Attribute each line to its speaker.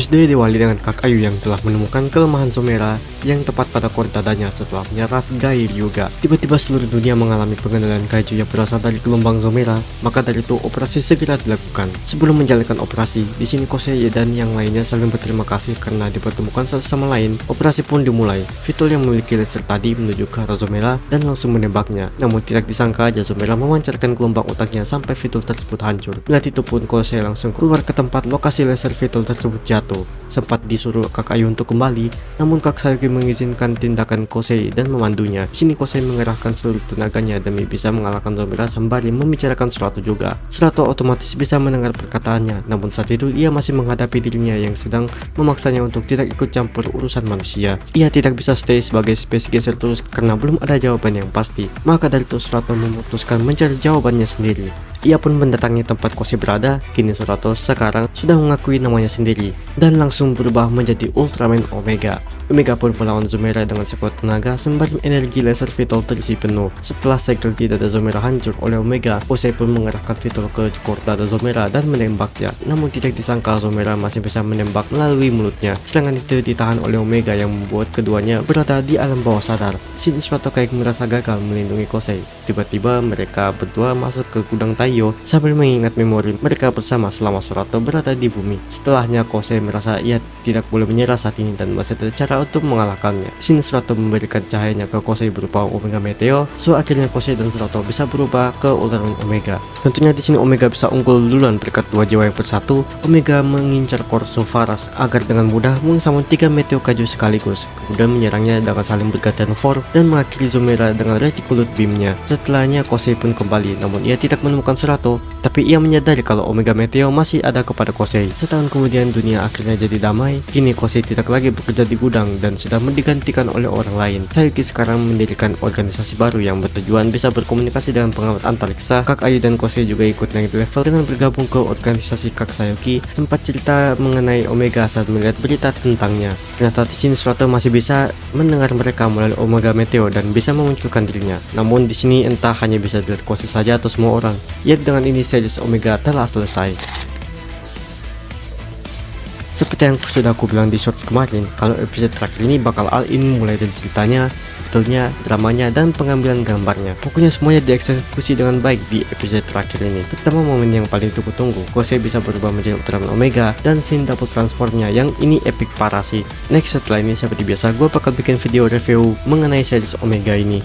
Speaker 1: Episode diawali dengan Kak Ayu yang telah menemukan kelemahan Zomera yang tepat pada koordinatanya setelah menyerap Gair Yoga. Tiba-tiba seluruh dunia mengalami pengenalan kaiju yang berasal dari gelombang Zomera, maka dari itu operasi segera dilakukan. Sebelum menjalankan operasi, di sini Kosei dan yang lainnya saling berterima kasih karena dipertemukan satu sama lain. Operasi pun dimulai. Fitul yang memiliki laser tadi menuju ke arah Zomera dan langsung menembaknya. Namun tidak disangka aja Zomera memancarkan gelombang otaknya sampai Fitul tersebut hancur. Melihat itu pun Kosei langsung keluar ke tempat lokasi laser Fitul tersebut jatuh. Sempat disuruh Kak Ayu untuk kembali, namun Kak Sayuki mengizinkan tindakan Kosei dan memandunya. Sini Kosei mengerahkan seluruh tenaganya demi bisa mengalahkan Zomera sembari membicarakan Surato juga. Surato otomatis bisa mendengar perkataannya, namun saat itu ia masih menghadapi dirinya yang sedang memaksanya untuk tidak ikut campur urusan manusia. Ia tidak bisa stay sebagai space geser terus karena belum ada jawaban yang pasti. Maka dari itu Surato memutuskan mencari jawabannya sendiri. Ia pun mendatangi tempat Kosei berada. Kini Surato sekarang sudah mengakui namanya sendiri dan langsung berubah menjadi Ultraman Omega. Omega pun melawan Zomera dengan sekuat tenaga sembari energi laser Vital terisi penuh. Setelah segel di dada Zomera hancur oleh Omega, Kosei pun mengerahkan Vital ke core dada Zomera dan menembaknya. Namun tidak disangka Zomera masih bisa menembak melalui mulutnya. Serangan itu ditahan oleh Omega yang membuat keduanya berada di alam bawah sadar. Shin Surato kayak merasa gagal melindungi Kosei. Tiba-tiba mereka berdua masuk ke gudang Taiyo sambil mengingat memori mereka bersama selama Surato berada di bumi. Setelahnya Kosei merasa ia tidak boleh menyerah saat ini dan masih ada cara untuk mengalahkannya. Shin Surato memberikan cahayanya ke Kosei berupa Omega Meteor, so akhirnya Kosei dan Surato bisa berubah ke Ultraman Omega. Tentunya di sini Omega bisa unggul duluan berkat dua jiwa yang bersatu. Omega mengincar core Sofaras agar dengan mudah mengsamun 3 Meteor Kaiju sekaligus, kemudian menyerangnya dengan saling bergantian form dan mengakhiri Zomera dengan Reticulate Beam-nya. Setelahnya Kosei pun kembali, namun ia tidak menemukan Surato, tapi ia menyadari kalau Omega Meteor masih ada kepada Kosei. Setahun kemudian dunia akhirnya jadi damai. Kini Kosei tidak lagi bekerja di gudang dan sudah digantikan oleh orang lain. Sayuki sekarang mendirikan organisasi baru yang bertujuan bisa berkomunikasi dengan pengamat antariksa. Kak Ayu dan Kosei juga ikut naik level dengan bergabung ke organisasi Kak Sayuki. Sempat cerita mengenai Omega saat melihat berita tentangnya. Ternyata di sini Surato masih bisa mendengar mereka melalui Omega Meteor dan bisa memunculkan dirinya. Namun di sini entah hanya bisa dilihat Kosei saja atau semua orang. Yap, dengan ini series Omega telah selesai. Seperti yang sudah aku bilang di shorts kemarin, kalau episode terakhir ini bakal all in mulai dari ceritanya, detailnya, dramanya, dan pengambilan gambarnya. Pokoknya semuanya dieksekusi dengan baik di episode terakhir ini. Terutama momen yang paling tunggu-tunggu, Kosei bisa berubah menjadi Ultraman Omega dan scene double transformnya yang ini epic parah sih. Next setelah ini seperti biasa gue bakal bikin video review mengenai series Omega ini.